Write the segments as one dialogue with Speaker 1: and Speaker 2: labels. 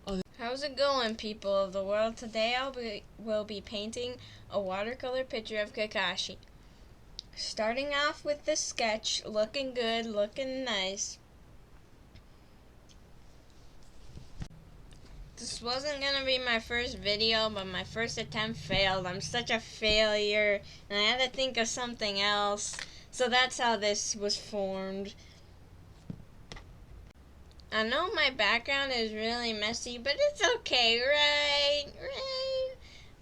Speaker 1: How's it going, people of the world? Today will be painting a watercolor picture of Kakashi. Starting off with the sketch, looking good, looking nice. This wasn't gonna be my first video, but my first attempt failed. I'm such a failure, and I had to think of something else. So that's how this was formed. I know my background is really messy, but it's okay, right? Right?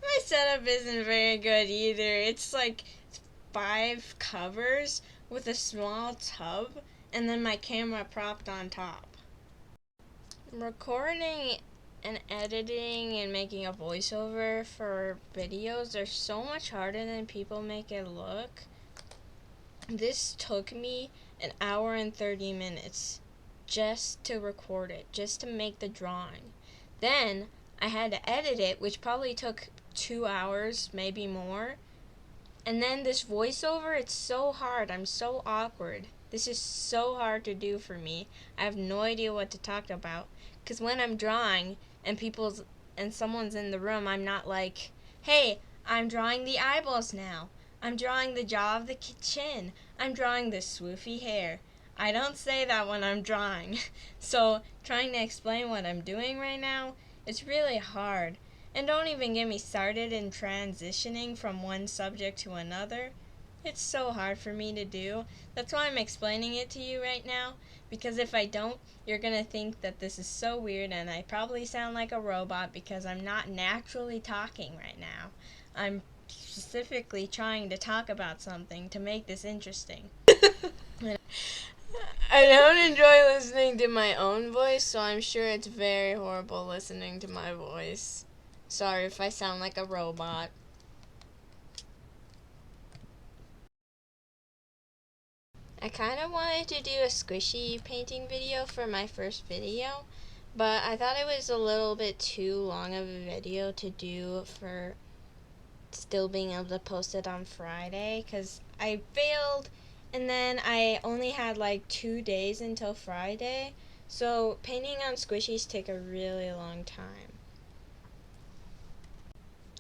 Speaker 1: My setup isn't very good either. It's like 5 covers with a small tub and then my camera propped on top. Recording and editing and making a voiceover for videos are so much harder than people make it look. This took me an hour and 30 minutes just to record it, just to make the drawing. Then I had to edit it, which probably took 2 hours, maybe more. And then this voiceover, it's so hard. I'm so awkward. This is so hard to do for me. I have no idea what to talk about. Because when I'm drawing and someone's in the room, I'm not like, hey, I'm drawing the eyeballs now. I'm drawing the jaw of the chin. I'm drawing the swoopy hair. I don't say that when I'm drawing. So trying to explain what I'm doing right now, it's really hard. And don't even get me started in transitioning from one subject to another. It's so hard for me to do. That's why I'm explaining it to you right now. Because if I don't, you're going to think that this is so weird and I probably sound like a robot because I'm not naturally talking right now. I'm specifically trying to talk about something to make this interesting. I don't enjoy listening to my own voice, so I'm sure it's very horrible listening to my voice. Sorry if I sound like a robot. I kind of wanted to do a squishy painting video for my first video, but I thought it was a little bit too long of a video to do for still being able to post it on Friday, because I failed and then I only had like 2 days until Friday, so painting on squishies take a really long time.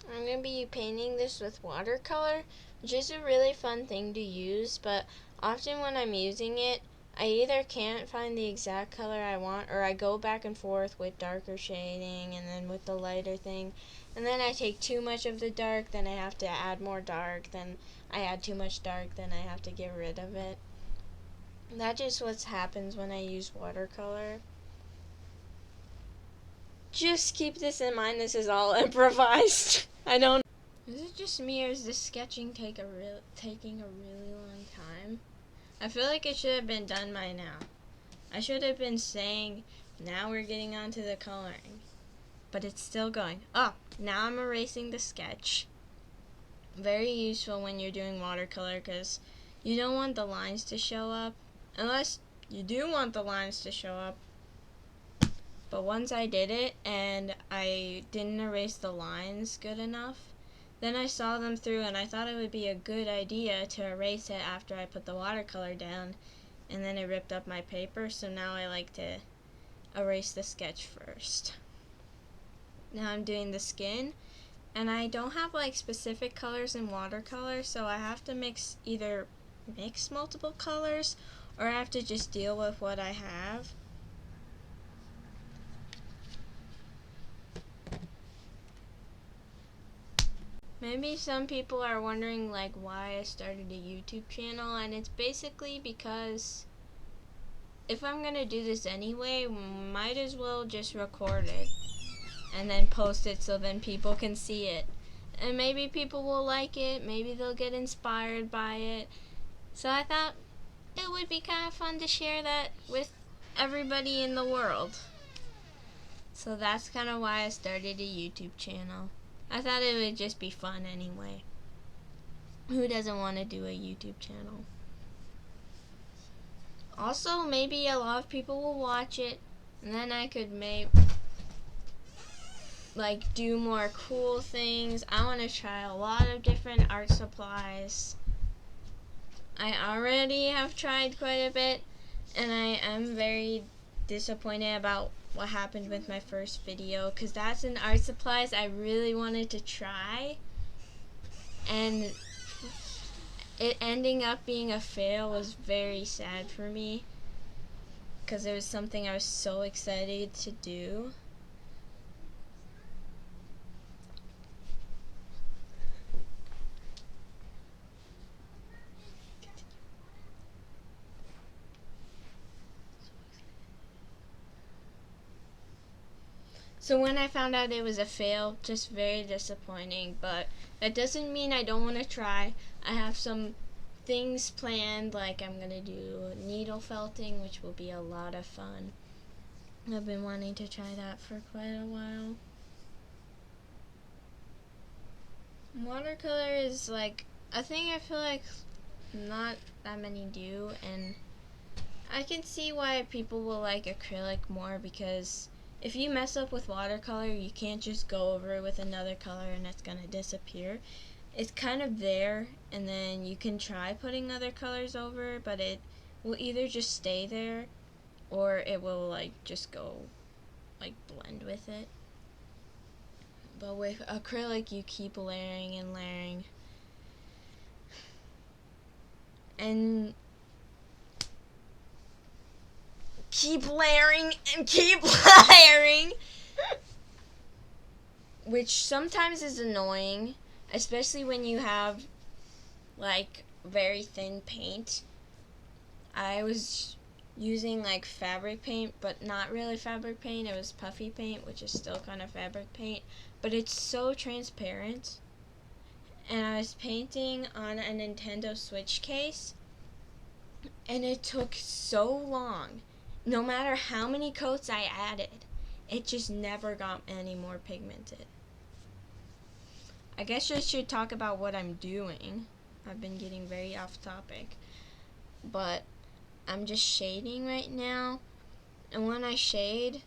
Speaker 1: I'm going to be painting this with watercolor, which is a really fun thing to use, but often when I'm using it, I either can't find the exact color I want, or I go back and forth with darker shading and then with the lighter thing, and then I take too much of the dark, then I have to add more dark, then I add too much dark, then I have to get rid of it. That's just what happens when I use watercolor. Just keep this in mind, this is all improvised. I don't. Is it just me, or is this sketching taking a really long time? I feel like it should have been done by now. I should have been saying, now we're getting on to the coloring. But it's still going. Oh, now I'm erasing the sketch. Very useful when you're doing watercolor because you don't want the lines to show up. Unless you do want the lines to show up. But once I did it and I didn't erase the lines good enough, then I saw them through and I thought it would be a good idea to erase it after I put the watercolor down, and then it ripped up my paper, so now I like to erase the sketch first. Now I'm doing the skin, and I don't have like specific colors in watercolor, so I have to either mix multiple colors or I have to just deal with what I have. Maybe some people are wondering like why I started a YouTube channel, and it's basically because if I'm gonna do this anyway, might as well just record it and then post it so then people can see it. And maybe people will like it, maybe they'll get inspired by it. So I thought it would be kind of fun to share that with everybody in the world. So that's kind of why I started a YouTube channel. I thought it would just be fun anyway. Who doesn't want to do a YouTube channel? Also, maybe a lot of people will watch it, and then I could do more cool things. I want to try a lot of different art supplies. I already have tried quite a bit, and I am very disappointed about what happened with my first video, because that's an art supplies I really wanted to try, and it ending up being a fail was very sad for me, because it was something I was so excited to do. So when I found out it was a fail, just very disappointing, but that doesn't mean I don't want to try. I have some things planned, like I'm going to do needle felting, which will be a lot of fun. I've been wanting to try that for quite a while. Watercolor is like a thing I feel like not that many do, and I can see why people will like acrylic more, because if you mess up with watercolor, you can't just go over it with another color and it's gonna disappear. It's kind of there, and then you can try putting other colors over, but it will either just stay there or it will like just go like blend with it. But with acrylic, you keep layering and layering. And keep layering and keep layering. Which sometimes is annoying, especially when you have like very thin paint. I was using like fabric paint, but not really fabric paint. It was puffy paint, which is still kind of fabric paint, but it's so transparent. And I was painting on a Nintendo Switch case, and it took so long. No matter how many coats I added, it just never got any more pigmented. I guess I should talk about what I'm doing. I've been getting very off topic. But I'm just shading right now. And when I shade,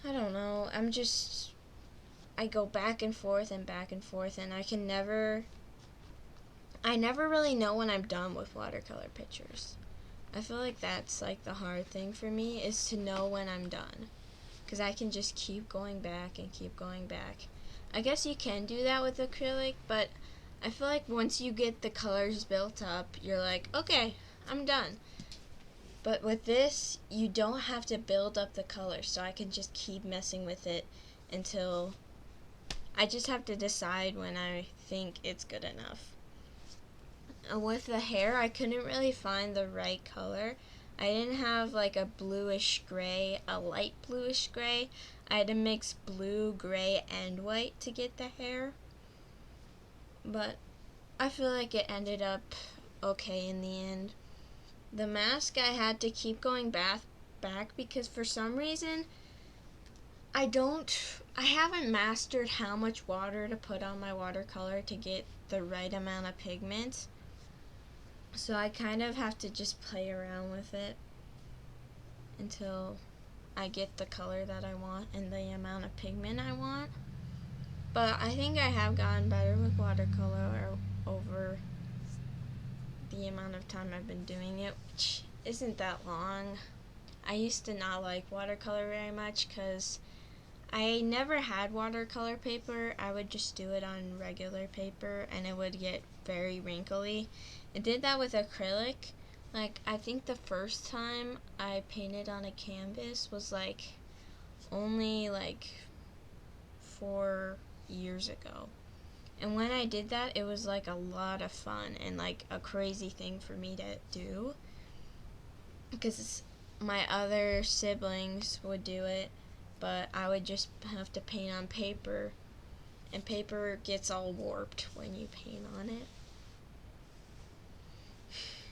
Speaker 1: I don't know, I go back and forth, and I never really know when I'm done with watercolor pictures. I feel like that's like the hard thing for me, is to know when I'm done, because I can just keep going back and keep going back. I guess you can do that with acrylic, but I feel like once you get the colors built up, you're like, okay, I'm done. But with this, you don't have to build up the colors, so I can just keep messing with it until I just have to decide when I think it's good enough. With the hair, I couldn't really find the right color. I didn't have like a bluish gray, a light bluish gray. I had to mix blue, gray, and white to get the hair. But I feel like it ended up okay in the end. The mask, I had to keep going back because for some reason I haven't mastered how much water to put on my watercolor to get the right amount of pigment. So I kind of have to just play around with it until I get the color that I want and the amount of pigment I want. But I think I have gotten better with watercolor over the amount of time I've been doing it, which isn't that long. I used to not like watercolor very much because I never had watercolor paper. I would just do it on regular paper and it would get very wrinkly. I did that with acrylic. Like, I think the first time I painted on a canvas was like only like 4 years ago. And when I did that, it was like a lot of fun and like a crazy thing for me to do, because my other siblings would do it, but I would just have to paint on paper, and paper gets all warped when you paint on it.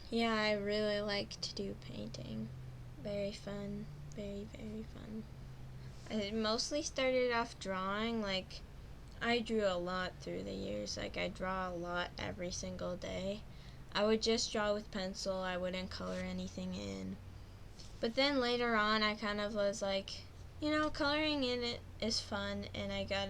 Speaker 1: Yeah, I really like to do painting. Very fun. Very, very fun. I mostly started off drawing. Like, I drew a lot through the years. Like, I draw a lot every single day. I would just draw with pencil. I wouldn't color anything in. But then later on, I kind of was like, coloring in it is fun, and I got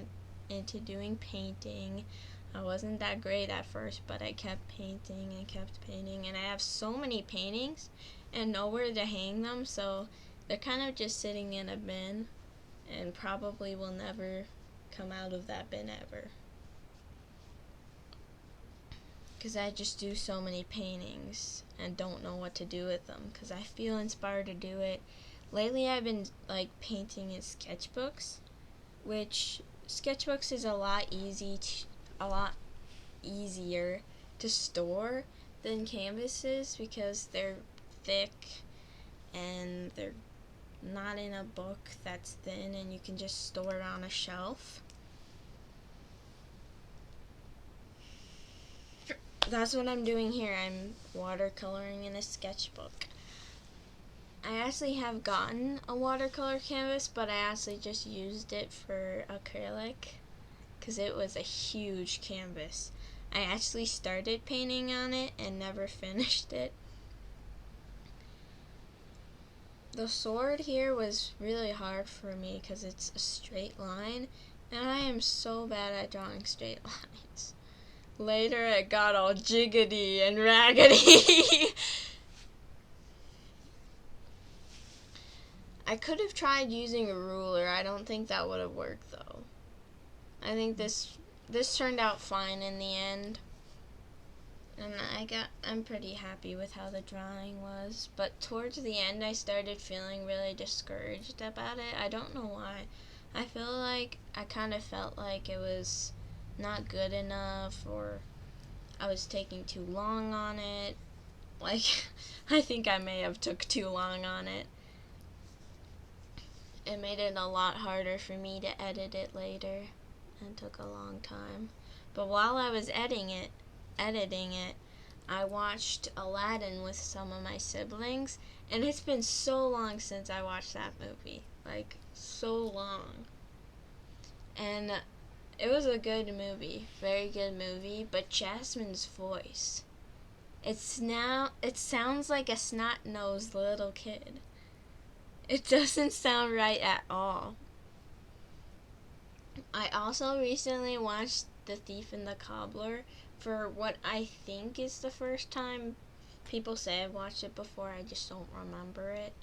Speaker 1: into doing painting. I wasn't that great at first, but I kept painting and kept painting, and I have so many paintings and nowhere to hang them, so they're kind of just sitting in a bin and probably will never come out of that bin ever. Because I just do so many paintings and don't know what to do with them because I feel inspired to do it. Lately I've been like painting in sketchbooks, which sketchbooks is a lot easier to store than canvases because they're thick and they're not in a book that's thin and you can just store it on a shelf. That's what I'm doing here. I'm watercoloring in a sketchbook. I actually have gotten a watercolor canvas, but I actually just used it for acrylic because it was a huge canvas. I actually started painting on it and never finished it. The sword here was really hard for me because it's a straight line, and I am so bad at drawing straight lines. Later it got all jiggity and raggedy. I could have tried using a ruler. I don't think that would have worked though. I think this turned out fine in the end. And I'm pretty happy with how the drawing was. But towards the end I started feeling really discouraged about it. I don't know why. I feel like I kind of felt like it was not good enough or I was taking too long on it. Like, I think I may have took too long on it. It made it a lot harder for me to edit it later and took a long time. But while I was editing it, I watched Aladdin with some of my siblings, and it's been so long since I watched that movie. Like, so long. And it was a good movie, very good movie, but Jasmine's voice, it sounds like a snot-nosed little kid. It doesn't sound right at all. I also recently watched The Thief and the Cobbler for what I think is the first time. People say I've watched it before, I just don't remember it.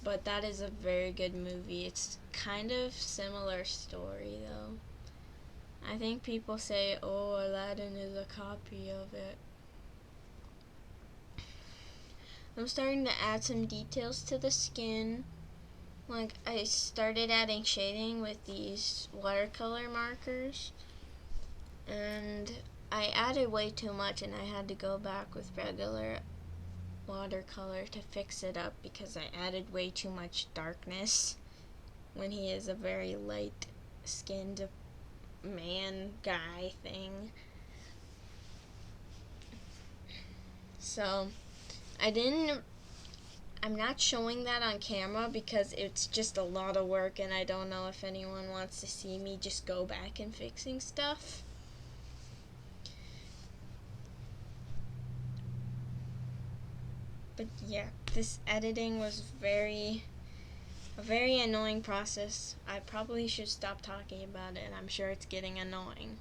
Speaker 1: But that is a very good movie. It's kind of similar story though. I think people say, oh, Aladdin is a copy of it. I'm starting to add some details to the skin. Like, I started adding shading with these watercolor markers. And I added way too much and I had to go back with regular watercolor to fix it up because I added way too much darkness when he is a very light skinned man guy thing. So I'm not showing that on camera because it's just a lot of work and I don't know if anyone wants to see me just go back and fixing stuff. But yeah, this editing was a very annoying process. I probably should stop talking about it. I'm sure it's getting annoying.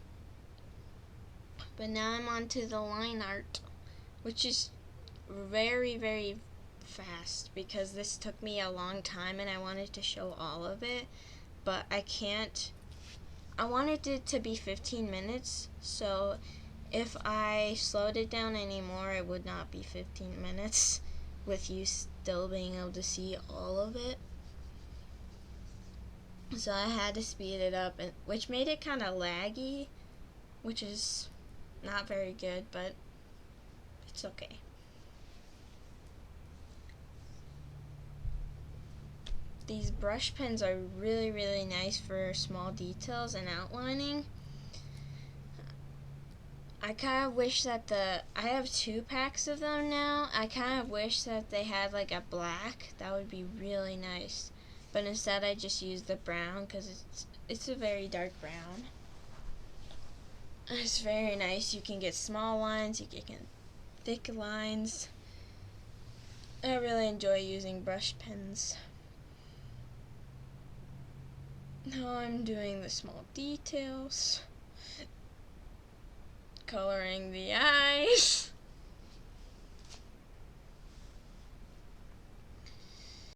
Speaker 1: But now I'm on to the line art, which is very, very fast because this took me a long time and I wanted to show all of it, but I can't. I wanted it to be 15 minutes, so if I slowed it down anymore, it would not be 15 minutes with you still being able to see all of it. So I had to speed it up, which made it kind of laggy, which is not very good, but it's okay. These brush pens are really, really nice for small details and outlining. I kind of wish that I have 2 packs of them now. I kind of wish that they had like a black. That would be really nice. But instead I just used the brown because it's a very dark brown. It's very nice. You can get small lines, you can get thick lines. I really enjoy using brush pens. Now I'm doing the small details. Coloring the eyes.